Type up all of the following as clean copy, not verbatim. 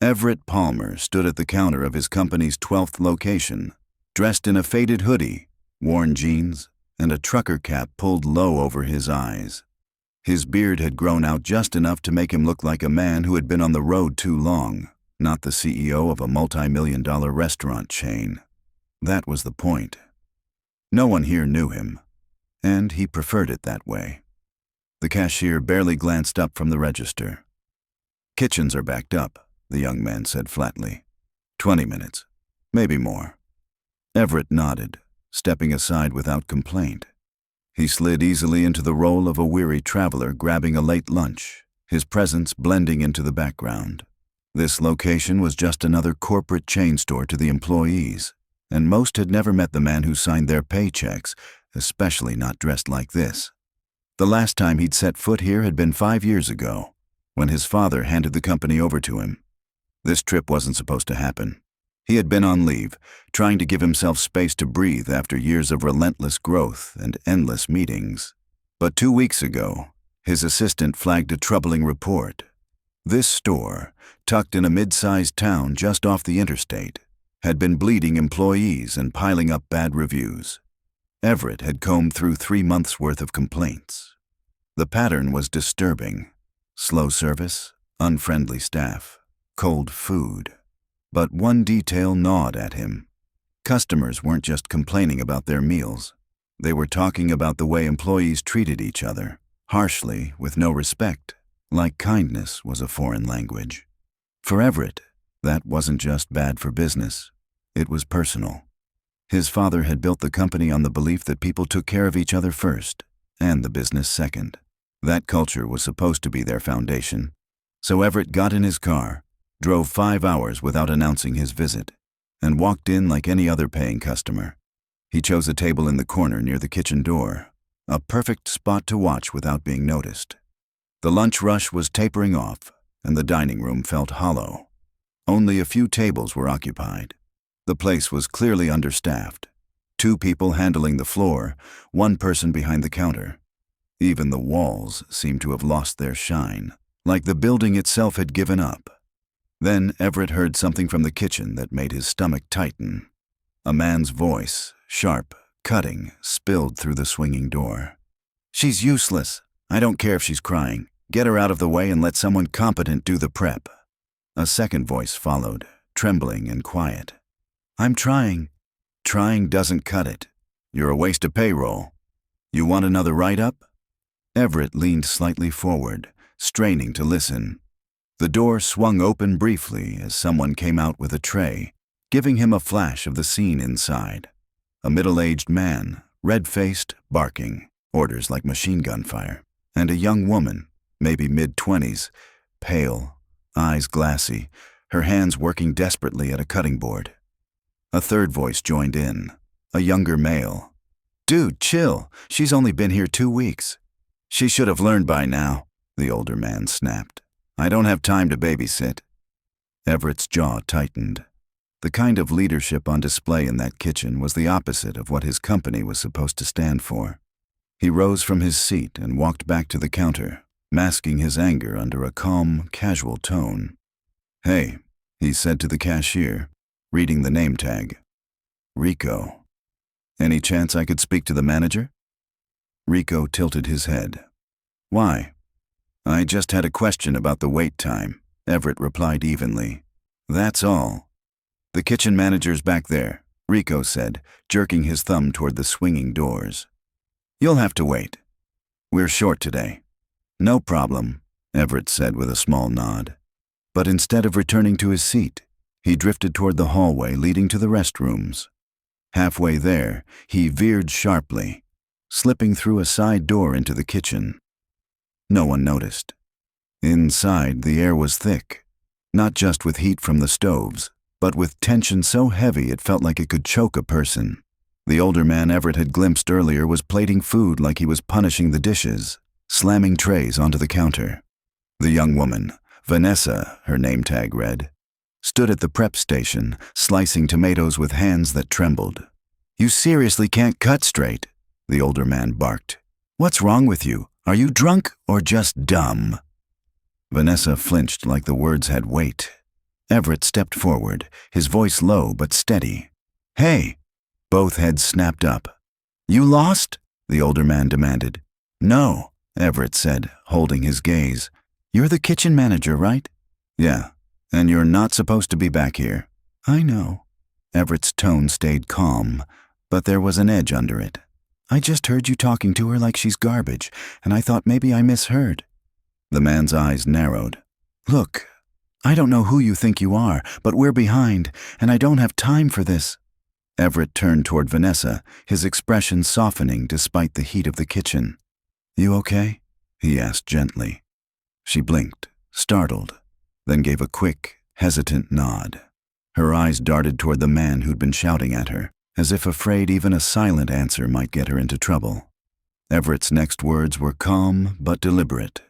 Everett Palmer stood at the counter of his company's 12th location, dressed in a faded hoodie, worn jeans, and a trucker cap pulled low over his eyes. His beard had grown out just enough to make him look like a man who had been on the road too long, not the CEO of a multi-million-dollar restaurant chain. That was the point. No one here knew him, and he preferred it that way. The cashier barely glanced up from the register. "Kitchens are backed up," the young man said flatly. 20 minutes, maybe more." Everett nodded, stepping aside without complaint. He slid easily into the role of a weary traveler grabbing a late lunch, his presence blending into the background. This location was just another corporate chain store to the employees, and most had never met the man who signed their paychecks, especially not dressed like this. The last time he'd set foot here had been 5 years ago, when his father handed the company over to him. This trip wasn't supposed to happen. He had been on leave, trying to give himself space to breathe after years of relentless growth and endless meetings. But 2 weeks ago, his assistant flagged a troubling report. This store, tucked in a mid-sized town just off the interstate, had been bleeding employees and piling up bad reviews. Everett had combed through 3 months' worth of complaints. The pattern was disturbing. Slow service, unfriendly staff, cold food. But one detail gnawed at him. Customers weren't just complaining about their meals. They were talking about the way employees treated each other, harshly, with no respect, like kindness was a foreign language. For Everett, that wasn't just bad for business. It was personal. His father had built the company on the belief that people took care of each other first, and the business second. That culture was supposed to be their foundation. So Everett got in his car, drove 5 hours without announcing his visit, and walked in like any other paying customer. He chose a table in the corner near the kitchen door, a perfect spot to watch without being noticed. The lunch rush was tapering off, and the dining room felt hollow. Only a few tables were occupied. The place was clearly understaffed. 2 people handling the floor, 1 person behind the counter. Even the walls seemed to have lost their shine, like the building itself had given up. Then Everett heard something from the kitchen that made his stomach tighten. A man's voice, sharp, cutting, spilled through the swinging door. "She's useless. I don't care if she's crying. Get her out of the way and let someone competent do the prep." A second voice followed, trembling and quiet. "I'm trying." "Trying doesn't cut it. You're a waste of payroll. You want another write-up?" Everett leaned slightly forward, straining to listen. The door swung open briefly as someone came out with a tray, giving him a flash of the scene inside. A middle-aged man, red-faced, barking, orders like machine gun fire, and a young woman, maybe mid-20s, pale, eyes glassy, her hands working desperately at a cutting board. A third voice joined in, a younger male. "Dude, chill. She's only been here 2 weeks." "She should have learned by now," the older man snapped. "I don't have time to babysit." Everett's jaw tightened. The kind of leadership on display in that kitchen was the opposite of what his company was supposed to stand for. He rose from his seat and walked back to the counter, masking his anger under a calm, casual tone. "Hey," he said to the cashier, reading the name tag. "Rico. Any chance I could speak to the manager?" Rico tilted his head. "Why?" "I just had a question about the wait time," Everett replied evenly. "That's all." "The kitchen manager's back there," Rico said, jerking his thumb toward the swinging doors. "You'll have to wait. We're short today." "No problem," Everett said with a small nod. But instead of returning to his seat, he drifted toward the hallway leading to the restrooms. Halfway there, he veered sharply, slipping through a side door into the kitchen. No one noticed. Inside, the air was thick, not just with heat from the stoves, but with tension so heavy it felt like it could choke a person. The older man Everett had glimpsed earlier was plating food like he was punishing the dishes, slamming trays onto the counter. The young woman, Vanessa, her name tag read, stood at the prep station, slicing tomatoes with hands that trembled. "You seriously can't cut straight," the older man barked. "What's wrong with you? Are you drunk or just dumb?" Vanessa flinched like the words had weight. Everett stepped forward, his voice low but steady. "Hey!" Both heads snapped up. "You lost?" the older man demanded. "No," Everett said, holding his gaze. "You're the kitchen manager, right?" "Yeah, and you're not supposed to be back here." "I know." Everett's tone stayed calm, but there was an edge under it. "I just heard you talking to her like she's garbage, and I thought maybe I misheard." The man's eyes narrowed. "Look, I don't know who you think you are, but we're behind, and I don't have time for this." Everett turned toward Vanessa, his expression softening despite the heat of the kitchen. "You okay?" he asked gently. She blinked, startled, then gave a quick, hesitant nod. Her eyes darted toward the man who'd been shouting at her, as if afraid even a silent answer might get her into trouble. Everett's next words were calm but deliberate.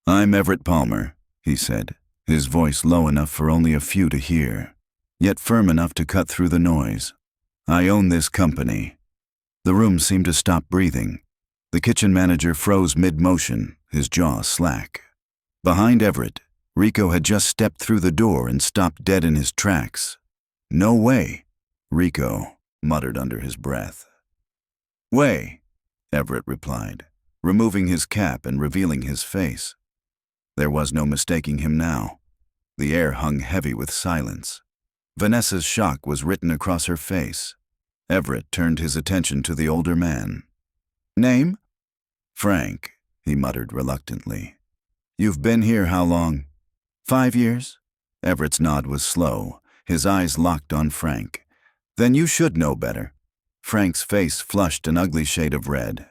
"I'm Everett Palmer," he said, his voice low enough for only a few to hear, yet firm enough to cut through the noise. "I own this company." The room seemed to stop breathing. The kitchen manager froze mid-motion, his jaw slack. Behind Everett, Rico had just stepped through the door and stopped dead in his tracks. "No way," Rico muttered under his breath. "Way," Everett replied, removing his cap and revealing his face. There was no mistaking him now. The air hung heavy with silence. Vanessa's shock was written across her face. Everett turned his attention to the older man. "Name?" "Frank," he muttered reluctantly. "You've been here how long?" 5 years. Everett's nod was slow, his eyes locked on Frank. "Then you should know better." Frank's face flushed an ugly shade of red.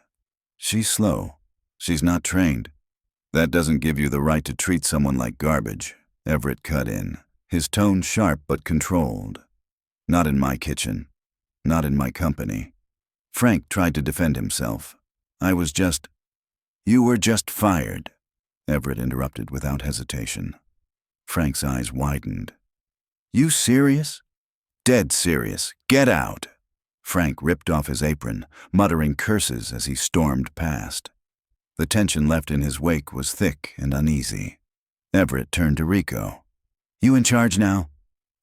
"She's slow. She's not trained." "That doesn't give you the right to treat someone like garbage," Everett cut in, his tone sharp but controlled. "Not in my kitchen. Not in my company." Frank tried to defend himself. "You were just fired," Everett interrupted without hesitation. Frank's eyes widened. "You serious?" "Dead serious. Get out." Frank ripped off his apron, muttering curses as he stormed past. The tension left in his wake was thick and uneasy. Everett turned to Rico. "You in charge now?"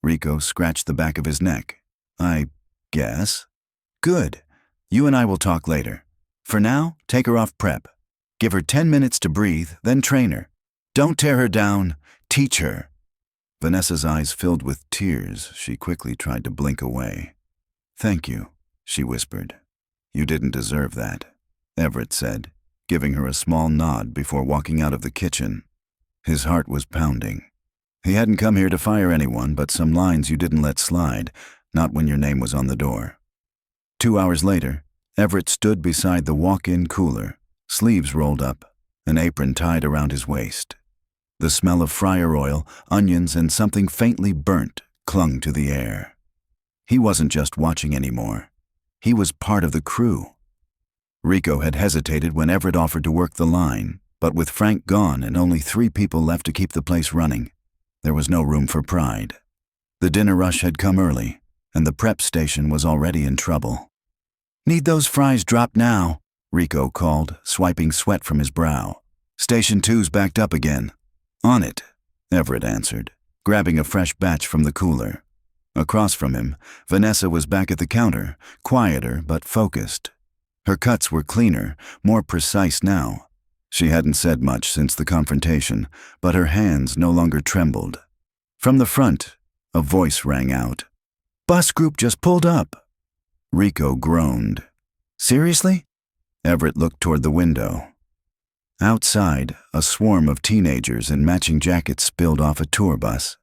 Rico scratched the back of his neck. "I guess." "Good. You and I will talk later. For now, take her off prep. Give her 10 minutes to breathe, then train her. Don't tear her down. Teach her." Vanessa's eyes filled with tears. She quickly tried to blink away. "Thank you," she whispered. "You didn't deserve that," Everett said, giving her a small nod before walking out of the kitchen. His heart was pounding. He hadn't come here to fire anyone, but some lines you didn't let slide, not when your name was on the door. 2 hours later, Everett stood beside the walk-in cooler, sleeves rolled up, an apron tied around his waist. The smell of fryer oil, onions, and something faintly burnt clung to the air. He wasn't just watching anymore. He was part of the crew. Rico had hesitated when Everett offered to work the line, but with Frank gone and only 3 people left to keep the place running, there was no room for pride. The dinner rush had come early, and the prep station was already in trouble. "Need those fries dropped now," Rico called, swiping sweat from his brow. "Station 2's backed up again." "On it," Everett answered, grabbing a fresh batch from the cooler. Across from him, Vanessa was back at the counter, quieter but focused. Her cuts were cleaner, more precise now. She hadn't said much since the confrontation, but her hands no longer trembled. From the front, a voice rang out. "Bus group just pulled up." Rico groaned. "Seriously?" Everett looked toward the window. Outside, a swarm of teenagers in matching jackets spilled off a tour bus.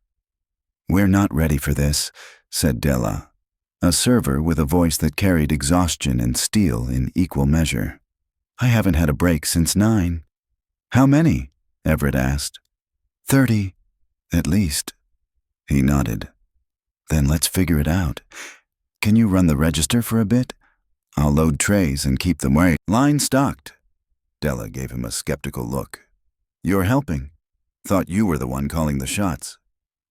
"We're not ready for this," said Della, a server with a voice that carried exhaustion and steel in equal measure. "I haven't had a break since 9. "How many?" Everett asked. 30, at least." He nodded. "Then let's figure it out. Can you run the register for a bit? I'll load trays and keep them where." "Line stocked." Della gave him a skeptical look. "You're helping. Thought you were the one calling the shots."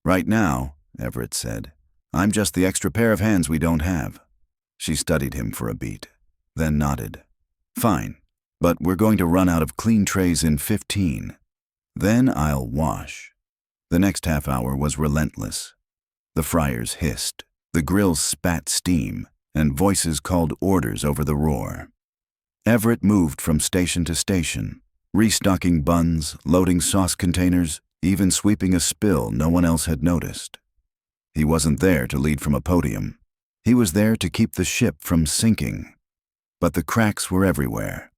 "Right now," Everett said, "I'm just the extra pair of hands we don't have." She studied him for a beat, then nodded. "Fine, but we're going to run out of clean trays in 15. Then I'll wash." The next half hour was relentless. The fryers hissed, the grills spat steam, and voices called orders over the roar. Everett moved from station to station, restocking buns, loading sauce containers, even sweeping a spill no one else had noticed. He wasn't there to lead from a podium. He was there to keep the ship from sinking. But the cracks were everywhere.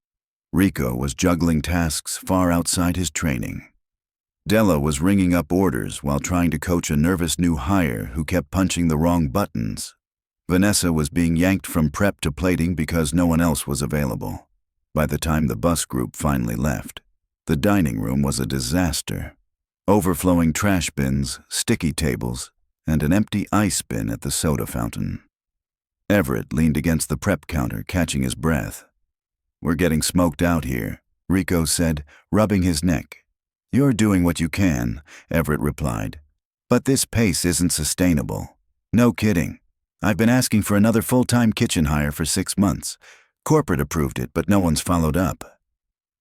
Rico was juggling tasks far outside his training. Della was ringing up orders while trying to coach a nervous new hire who kept punching the wrong buttons. Vanessa was being yanked from prep to plating because no one else was available. By the time the bus group finally left, the dining room was a disaster. Overflowing trash bins, sticky tables, and an empty ice bin at the soda fountain. Everett leaned against the prep counter, catching his breath. "We're getting smoked out here," Rico said, rubbing his neck. "You're doing what you can," Everett replied. "But this pace isn't sustainable." "No kidding. I've been asking for another full-time kitchen hire for 6 months. Corporate approved it, but no one's followed up."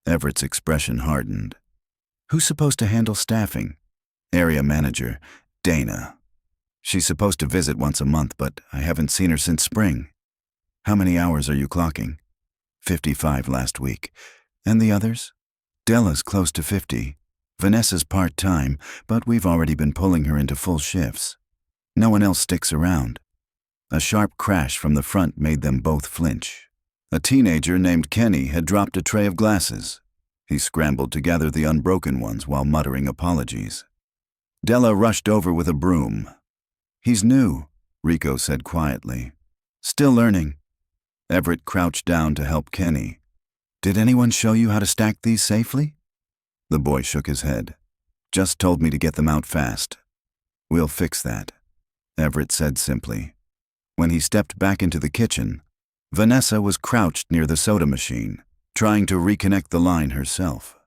Everett's expression hardened. "Who's supposed to handle staffing?" "Area manager, Dana. She's supposed to visit once a month, but I haven't seen her since spring." "How many hours are you clocking?" 55 last week. "And the others?" "Della's close to 50. Vanessa's part-time, but we've already been pulling her into full shifts. No one else sticks around." A sharp crash from the front made them both flinch. A teenager named Kenny had dropped a tray of glasses. He scrambled to gather the unbroken ones while muttering apologies. Della rushed over with a broom. "He's new," Rico said quietly. "Still learning." Everett crouched down to help Kenny. "Did anyone show you how to stack these safely?" The boy shook his head. "Just told me to get them out fast." "We'll fix that," Everett said simply. When he stepped back into the kitchen, Vanessa was crouched near the soda machine, trying to reconnect the line herself.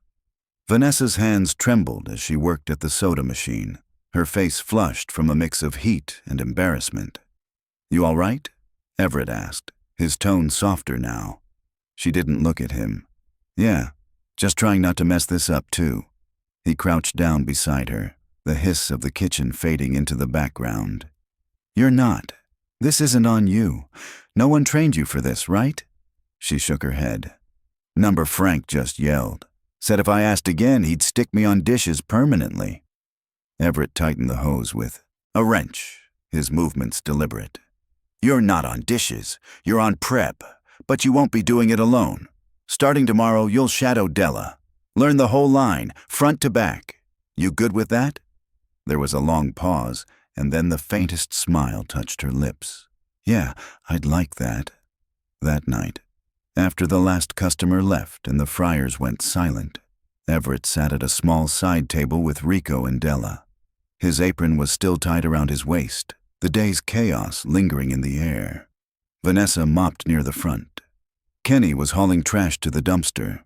Vanessa's hands trembled as she worked at the soda machine, her face flushed from a mix of heat and embarrassment. "You all right?" Everett asked, his tone softer now. She didn't look at him. "Yeah. Just trying not to mess this up, too." He crouched down beside her, the hiss of the kitchen fading into the background. "You're not. This isn't on you. No one trained you for this, right?" She shook her head. "Number Frank just yelled. Said if I asked again, he'd stick me on dishes permanently." Everett tightened the hose with a wrench, his movements deliberate. "You're not on dishes. You're on prep. But you won't be doing it alone. Starting tomorrow, you'll shadow Della. Learn the whole line, front to back. You good with that?" There was a long pause, and then the faintest smile touched her lips. "Yeah, I'd like that." That night, after the last customer left and the fryers went silent, Everett sat at a small side table with Rico and Della. His apron was still tied around his waist, the day's chaos lingering in the air. Vanessa mopped near the front. Kenny was hauling trash to the dumpster.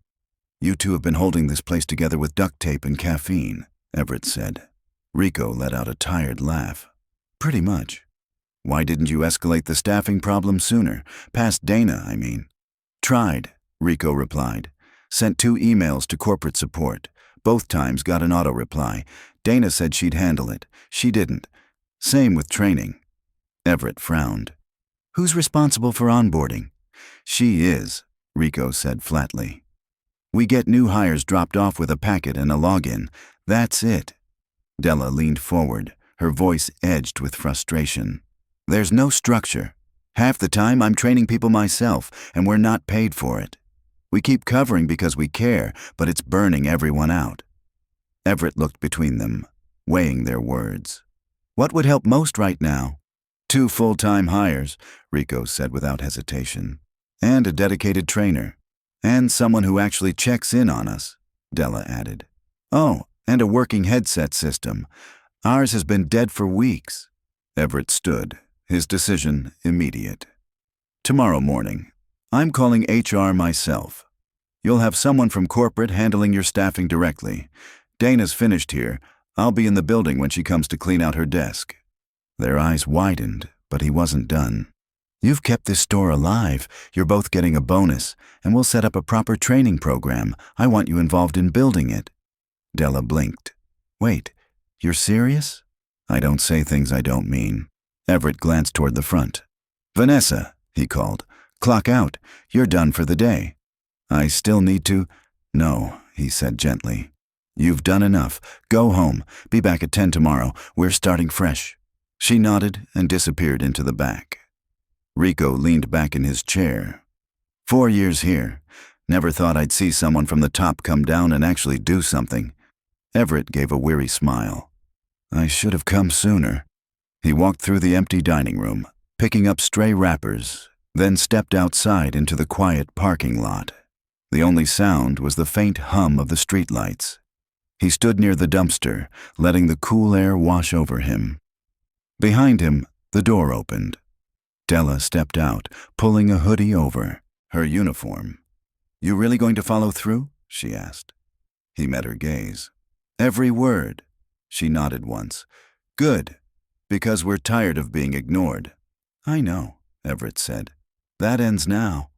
"You two have been holding this place together with duct tape and caffeine," Everett said. Rico let out a tired laugh. "Pretty much." "Why didn't you escalate the staffing problem sooner? Past Dana, I mean." "Tried," Rico replied. "Sent 2 emails to corporate support. Both times got an auto reply. Dana said she'd handle it. She didn't. Same with training." Everett frowned. "Who's responsible for onboarding?" "She is," Rico said flatly. "We get new hires dropped off with a packet and a login. That's it." Della leaned forward, her voice edged with frustration. "There's no structure. Half the time I'm training people myself, and we're not paid for it. We keep covering because we care, but it's burning everyone out." Everett looked between them, weighing their words. "What would help most right now?" 2 full-time hires," Rico said without hesitation. "And a dedicated trainer. And someone who actually checks in on us," Della added. "Oh, and a working headset system. Ours has been dead for weeks." Everett stood, his decision immediate. "Tomorrow morning, I'm calling HR myself. You'll have someone from corporate handling your staffing directly. Dana's finished here. I'll be in the building when she comes to clean out her desk." Their eyes widened, but he wasn't done. "You've kept this store alive. You're both getting a bonus, and we'll set up a proper training program. I want you involved in building it." Della blinked. "Wait, You're serious? I don't say things I don't mean. Everett glanced toward the front. Vanessa, he called. Clock out. You're done for the day. I still need to. No, he said gently. You've done enough. Go home. Be back at 10 tomorrow. We're starting fresh. She nodded and disappeared into the back. Rico leaned back in his chair. 4 years here. Never thought I'd see someone from the top come down and actually do something. Everett gave a weary smile. I should have come sooner. He walked through the empty dining room, picking up stray wrappers, then stepped outside into the quiet parking lot. The only sound was the faint hum of the streetlights. He stood near the dumpster, letting the cool air wash over him. Behind him, the door opened. Della stepped out, pulling a hoodie over, her uniform. You really going to follow through? She asked. He met her gaze. Every word. She nodded once. Good, because we're tired of being ignored. I know, Everett said. That ends now.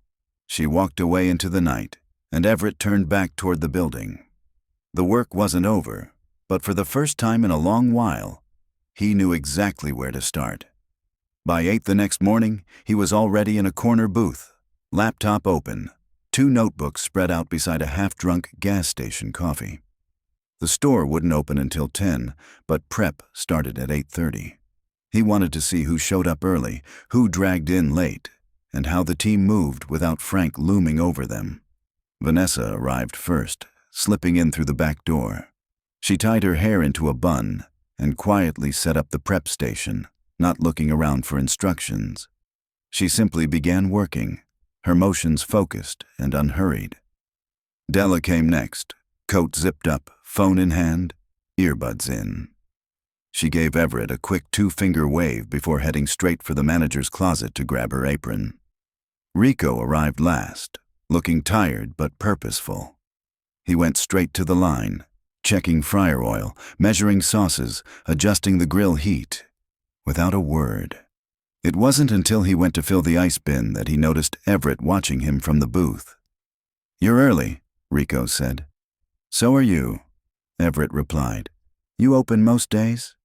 She walked away into the night, and Everett turned back toward the building. The work wasn't over, but for the first time in a long while, he knew exactly where to start. By 8 the next morning, he was already in a corner booth, laptop open, 2 notebooks spread out beside a half-drunk gas station coffee. The store wouldn't open until 10, but prep started at 8:30. He wanted to see who showed up early, who dragged in late, and how the team moved without Frank looming over them. Vanessa arrived first, slipping in through the back door. She tied her hair into a bun and quietly set up the prep station, not looking around for instructions. She simply began working, her motions focused and unhurried. Della came next, coat zipped up, phone in hand, earbuds in. She gave Everett a quick 2-finger wave before heading straight for the manager's closet to grab her apron. Rico arrived last, looking tired but purposeful. He went straight to the line, checking fryer oil, measuring sauces, adjusting the grill heat, without a word. It wasn't until he went to fill the ice bin that he noticed Everett watching him from the booth. You're early, Rico said. So are you, Everett replied. You open most days?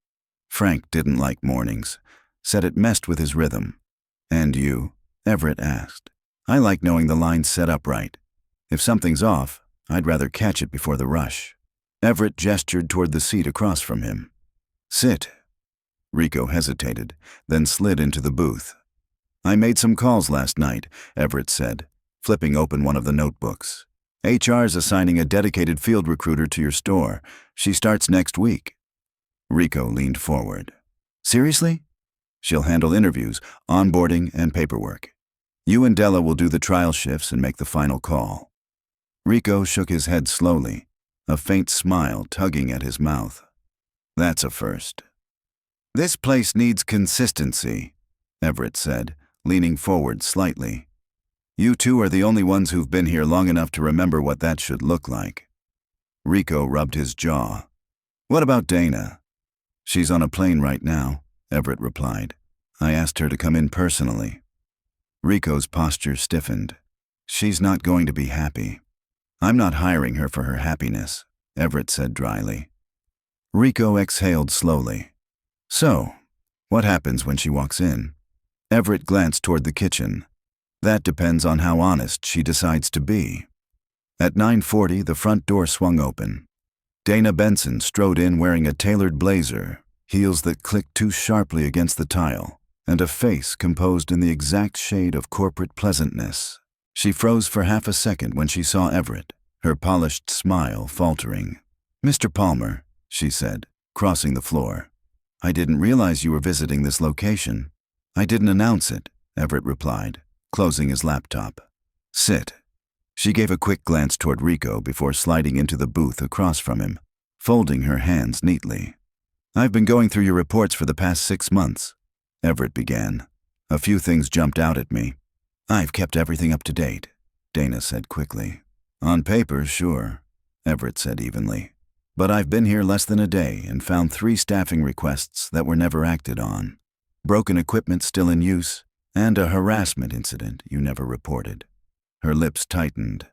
Frank didn't like mornings, said it messed with his rhythm. And you? Everett asked. I like knowing the line's set up right. If something's off, I'd rather catch it before the rush. Everett gestured toward the seat across from him. Sit. Rico hesitated, then slid into the booth. I made some calls last night, Everett said, flipping open one of the notebooks. HR's assigning a dedicated field recruiter to your store. She starts next week. Rico leaned forward. Seriously? She'll handle interviews, onboarding, and paperwork. You and Della will do the trial shifts and make the final call. Rico shook his head slowly, a faint smile tugging at his mouth. That's a first. This place needs consistency, Everett said, leaning forward slightly. You two are the only ones who've been here long enough to remember what that should look like. Rico rubbed his jaw. What about Dana? She's on a plane right now, Everett replied. I asked her to come in personally. Rico's posture stiffened. She's not going to be happy. I'm not hiring her for her happiness, Everett said dryly. Rico exhaled slowly. So, what happens when she walks in? Everett glanced toward the kitchen. That depends on how honest she decides to be. At 9:40, the front door swung open. Dana Benson strode in wearing a tailored blazer, heels that clicked too sharply against the tile, and a face composed in the exact shade of corporate pleasantness. She froze for half a second when she saw Everett, her polished smile faltering. Mr. Palmer, she said, crossing the floor. I didn't realize you were visiting this location. I didn't announce it, Everett replied, closing his laptop. Sit. She gave a quick glance toward Rico before sliding into the booth across from him, folding her hands neatly. I've been going through your reports for the past 6 months, Everett began. A few things jumped out at me. I've kept everything up to date, Dana said quickly. On paper, sure, Everett said evenly. But I've been here less than a day and found 3 staffing requests that were never acted on. Broken equipment still in use, and a harassment incident you never reported. Her lips tightened.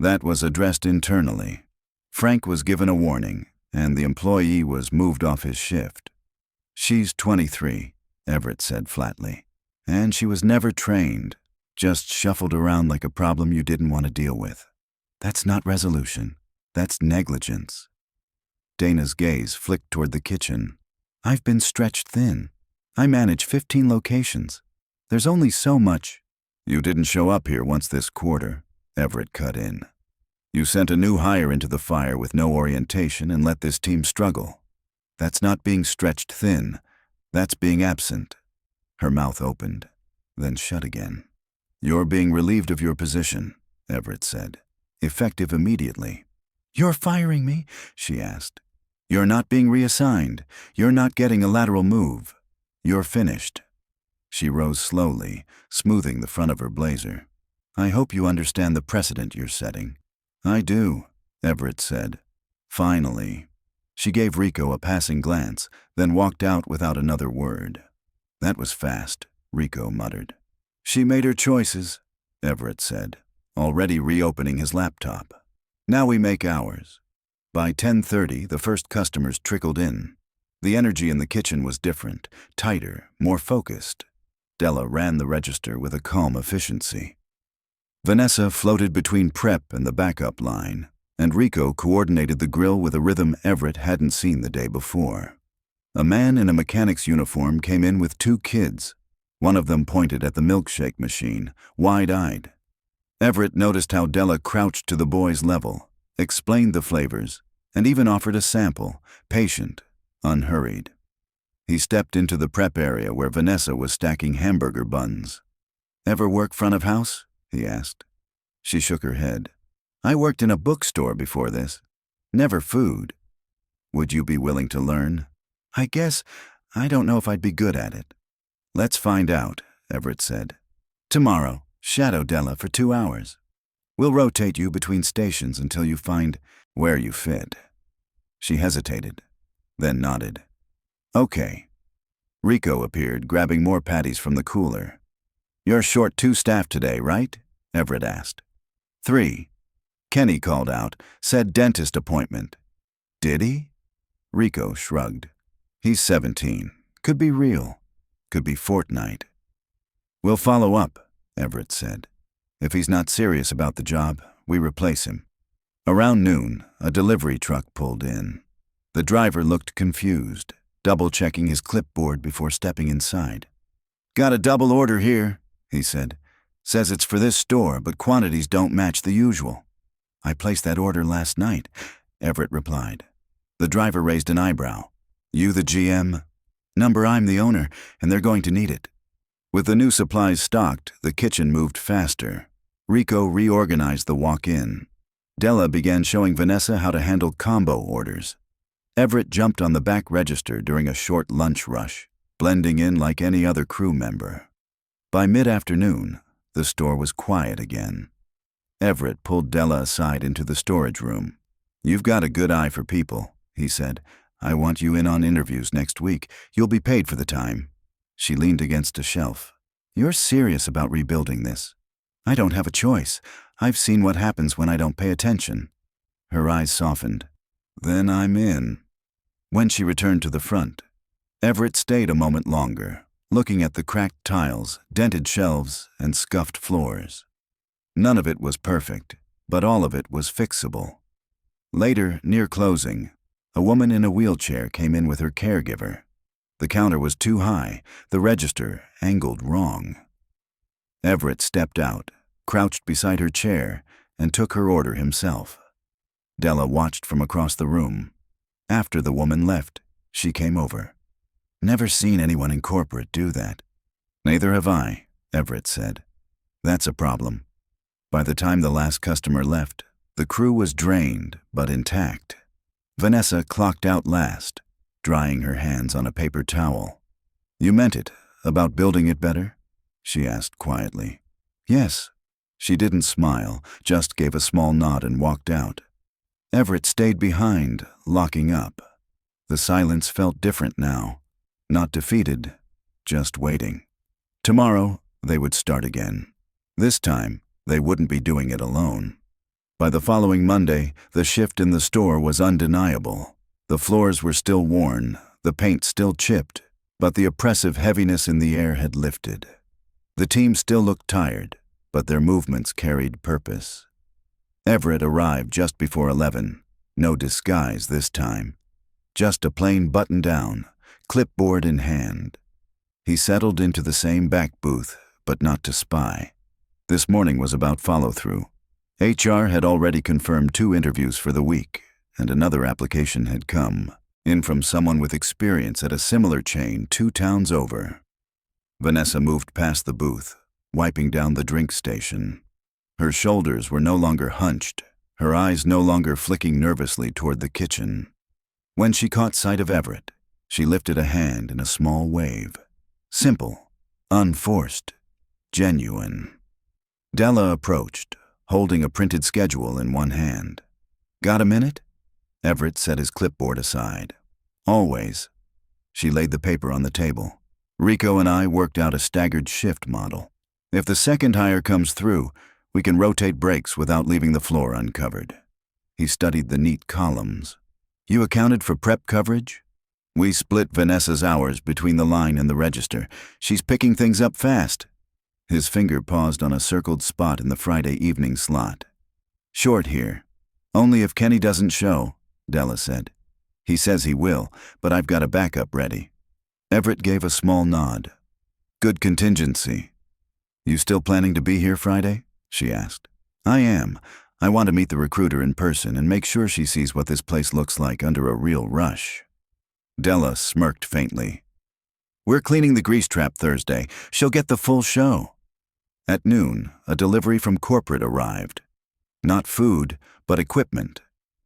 That was addressed internally. Frank was given a warning, and the employee was moved off his shift. She's 23, Everett said flatly, and she was never trained, just shuffled around like a problem you didn't want to deal with. That's not resolution. That's negligence. Dana's gaze flicked toward the kitchen. I've been stretched thin. I manage 15 locations. There's only so much. You didn't show up here once this quarter, Everett cut in. You sent a new hire into the fire with no orientation and let this team struggle. That's not being stretched thin. That's being absent. Her mouth opened, then shut again. You're being relieved of your position, Everett said, effective immediately. You're firing me? She asked. You're not being reassigned. You're not getting a lateral move. You're finished. She rose slowly, smoothing the front of her blazer. I hope you understand the precedent you're setting. I do, Everett said. Finally. She gave Rico a passing glance, then walked out without another word. That was fast, Rico muttered. She made her choices, Everett said, already reopening his laptop. Now we make ours. By 10:30, the first customers trickled in. The energy in the kitchen was different, tighter, more focused. Della ran the register with a calm efficiency. Vanessa floated between prep and the backup line, and Rico coordinated the grill with a rhythm Everett hadn't seen the day before. A man in a mechanic's uniform came in with 2 kids. One of them pointed at the milkshake machine, wide-eyed. Everett noticed how Della crouched to the boy's level, explained the flavors, and even offered a sample, patient, unhurried. He stepped into the prep area where Vanessa was stacking hamburger buns. Ever work front of house? He asked. She shook her head. I worked in a bookstore before this. Never food. Would you be willing to learn? I guess I don't know if I'd be good at it. Let's find out, Everett said. Tomorrow, shadow Della for 2 hours. We'll rotate you between stations until you find where you fit. She hesitated, then nodded. Okay. Rico appeared, grabbing more patties from the cooler. You're short 2 staff today, right? Everett asked. 3. Kenny called out, said dentist appointment. Did he? Rico shrugged. He's 17. Could be real. Could be Fortnite. We'll follow up, Everett said. If he's not serious about the job, we replace him. Around noon, a delivery truck pulled in. The driver looked confused, double-checking his clipboard before stepping inside. Got a double order here, he said. Says it's for this store, but quantities don't match the usual. I placed that order last night, Everett replied. The driver raised an eyebrow. You the GM? Number, I'm the owner, and they're going to need it. With the new supplies stocked, the kitchen moved faster. Rico reorganized the walk-in. Della began showing Vanessa how to handle combo orders. Everett jumped on the back register during a short lunch rush, blending in like any other crew member. By mid-afternoon, the store was quiet again. Everett pulled Della aside into the storage room. You've got a good eye for people, he said. I want you in on interviews next week. You'll be paid for the time. She leaned against a shelf. You're serious about rebuilding this? I don't have a choice. I've seen what happens when I don't pay attention. Her eyes softened. Then I'm in. When she returned to the front, Everett stayed a moment longer, looking at the cracked tiles, dented shelves, and scuffed floors. None of it was perfect, but all of it was fixable. Later, near closing, a woman in a wheelchair came in with her caregiver. The counter was too high, the register angled wrong. Everett stepped out, crouched beside her chair, and took her order himself. Della watched from across the room. After the woman left, she came over. Never seen anyone in corporate do that. Neither have I, Everett said. That's a problem. By the time the last customer left, the crew was drained but intact. Vanessa clocked out last, drying her hands on a paper towel. You meant it, about building it better? She asked quietly. Yes. She didn't smile, just gave a small nod and walked out. Everett stayed behind, locking up. The silence felt different now. Not defeated, just waiting. Tomorrow, they would start again. This time, they wouldn't be doing it alone. By the following Monday, the shift in the store was undeniable. The floors were still worn, the paint still chipped, but the oppressive heaviness in the air had lifted. The team still looked tired, but their movements carried purpose. Everett arrived just before 11. No disguise this time. Just a plain button-down, clipboard in hand. He settled into the same back booth, but not to spy. This morning was about follow-through. HR had already confirmed 2 interviews for the week, and another application had come in from someone with experience at a similar chain 2 towns over. Vanessa moved past the booth, wiping down the drink station. Her shoulders were no longer hunched, her eyes no longer flicking nervously toward the kitchen. When she caught sight of Everett, she lifted a hand in a small wave. Simple, unforced, genuine. Della approached, holding a printed schedule in one hand. "Got a minute?" Everett set his clipboard aside. "Always." She laid the paper on the table. "Rico and I worked out a staggered shift model. If the second hire comes through, we can rotate breaks without leaving the floor uncovered." He studied the neat columns. "You accounted for prep coverage?" "We split Vanessa's hours between the line and the register. She's picking things up fast." His finger paused on a circled spot in the Friday evening slot. "Short here. Only if Kenny doesn't show," Della said. "He says he will, but I've got a backup ready." Everett gave a small nod. "Good contingency." "You still planning to be here Friday?" she asked. "I am. I want to meet the recruiter in person and make sure she sees what this place looks like under a real rush." Della smirked faintly. "We're cleaning the grease trap Thursday. She'll get the full show." At noon, a delivery from corporate arrived. Not food, but equipment.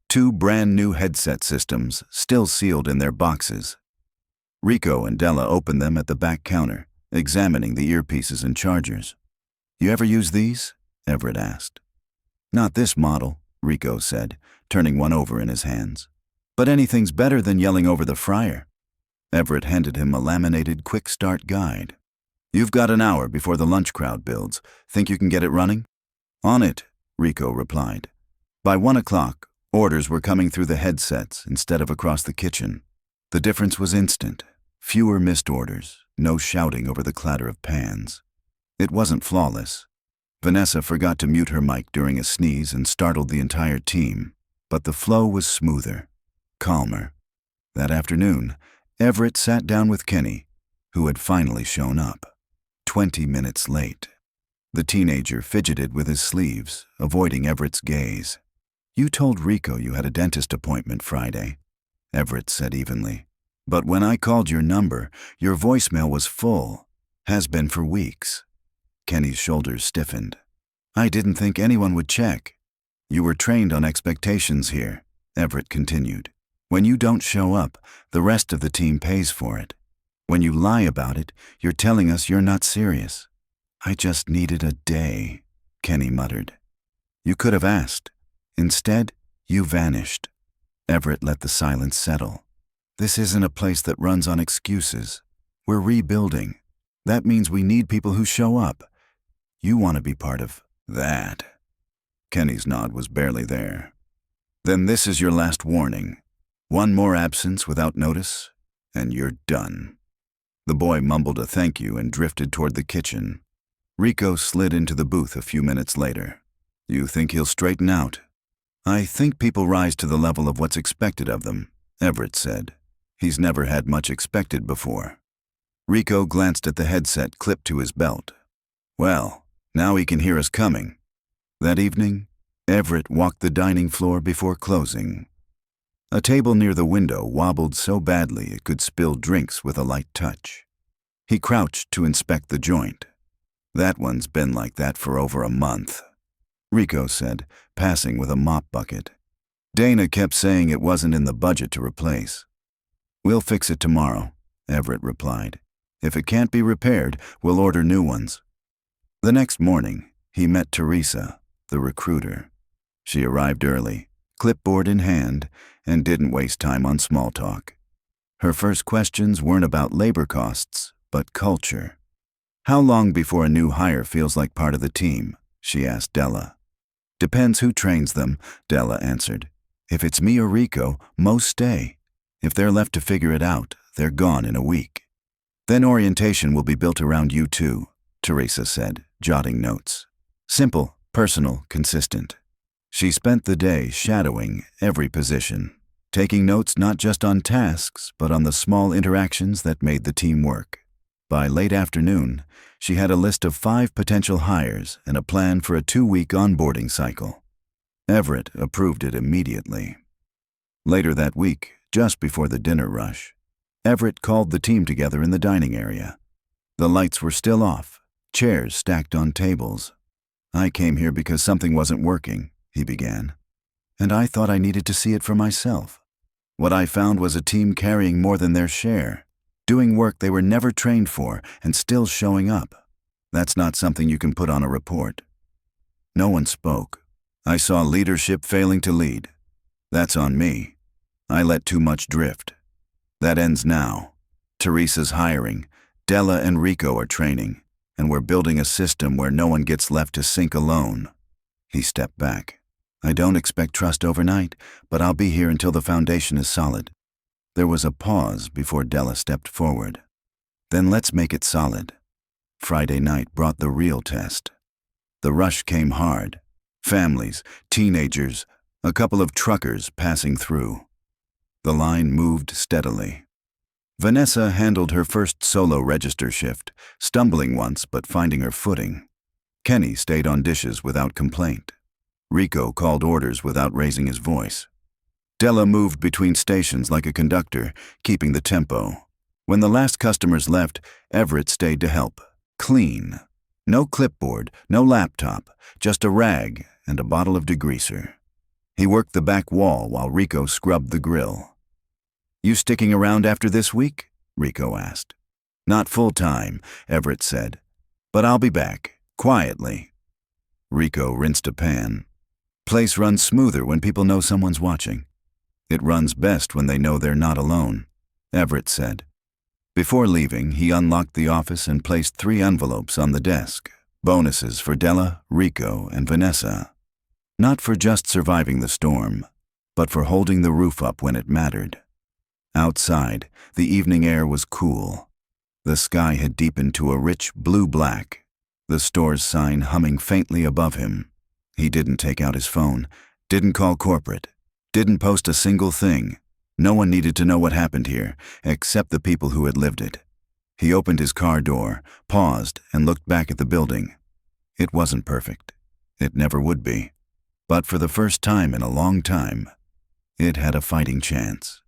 2 brand-new headset systems, still sealed in their boxes. Rico and Della opened them at the back counter, examining the earpieces and chargers. "You ever use these?" Everett asked. "Not this model," Rico said, turning one over in his hands. "But anything's better than yelling over the fryer." Everett handed him a laminated quick start guide. "You've got an hour before the lunch crowd builds. Think you can get it running?" "On it," Rico replied. By 1 o'clock, orders were coming through the headsets instead of across the kitchen. The difference was instant. Fewer missed orders, no shouting over the clatter of pans. It wasn't flawless. Vanessa forgot to mute her mic during a sneeze and startled the entire team, but the flow was smoother, calmer. That afternoon, Everett sat down with Kenny, who had finally shown up, 20 minutes late. The teenager fidgeted with his sleeves, avoiding Everett's gaze. "You told Rico you had a dentist appointment Friday," Everett said evenly. "But when I called your number, your voicemail was full. Has been for weeks." Kenny's shoulders stiffened. "I didn't think anyone would check." "You were trained on expectations here," Everett continued. "When you don't show up, the rest of the team pays for it. When you lie about it, you're telling us you're not serious." "I just needed a day," Kenny muttered. "You could have asked. Instead, you vanished." Everett let the silence settle. "This isn't a place that runs on excuses. We're rebuilding. That means we need people who show up. You want to be part of that." Kenny's nod was barely there. "Then this is your last warning. One more absence without notice, and you're done." The boy mumbled a thank you and drifted toward the kitchen. Rico slid into the booth a few minutes later. "You think he'll straighten out?" "I think people rise to the level of what's expected of them," Everett said. "He's never had much expected before." Rico glanced at the headset clipped to his belt. "Well, now he can hear us coming." That evening, Everett walked the dining floor before closing. A table near the window wobbled so badly it could spill drinks with a light touch. He crouched to inspect the joint. "That one's been like that for over a month," Rico said, passing with a mop bucket. "Dana kept saying it wasn't in the budget to replace." "We'll fix it tomorrow," Everett replied. "If it can't be repaired, we'll order new ones." The next morning, he met Teresa, the recruiter. She arrived early, clipboard in hand, and didn't waste time on small talk. Her first questions weren't about labor costs, but culture. "How long before a new hire feels like part of the team?" she asked Della. "Depends who trains them," Della answered. "If it's me or Rico, most stay. If they're left to figure it out, they're gone in a week. Then orientation will be built around you too, Teresa said, jotting notes. Simple, personal, consistent. She spent the day shadowing every position, taking notes not just on tasks, but on the small interactions that made the team work. By late afternoon, she had a list of 5 potential hires and a plan for a 2-week onboarding cycle. Everett approved it immediately. Later that week, just before the dinner rush, Everett called the team together in the dining area. The lights were still off, chairs stacked on tables. "I came here because something wasn't working," he began, "and I thought I needed to see it for myself. What I found was a team carrying more than their share, doing work they were never trained for and still showing up. That's not something you can put on a report." No one spoke. "I saw leadership failing to lead. That's on me. I let too much drift. That ends now. Teresa's hiring, Della and Rico are training, and we're building a system where no one gets left to sink alone." He stepped back. "I don't expect trust overnight, but I'll be here until the foundation is solid." There was a pause before Della stepped forward. "Then let's make it solid." Friday night brought the real test. The rush came hard. Families, teenagers, a couple of truckers passing through. The line moved steadily. Vanessa handled her first solo register shift, stumbling once but finding her footing. Kenny stayed on dishes without complaint. Rico called orders without raising his voice. Della moved between stations like a conductor, keeping the tempo. When the last customers left, Everett stayed to help. Clean. No clipboard, no laptop, just a rag and a bottle of degreaser. He worked the back wall while Rico scrubbed the grill. "You sticking around after this week?" Rico asked. "Not full-time," Everett said, "but I'll be back, quietly." Rico rinsed a pan. "Place runs smoother when people know someone's watching." "It runs best when they know they're not alone," Everett said. Before leaving, he unlocked the office and placed 3 envelopes on the desk, bonuses for Della, Rico, and Vanessa. Not for just surviving the storm, but for holding the roof up when it mattered. Outside, the evening air was cool. The sky had deepened to a rich blue-black, the store's sign humming faintly above him. He didn't take out his phone, didn't call corporate, didn't post a single thing. No one needed to know what happened here, except the people who had lived it. He opened his car door, paused, and looked back at the building. It wasn't perfect. It never would be. But for the first time in a long time, it had a fighting chance.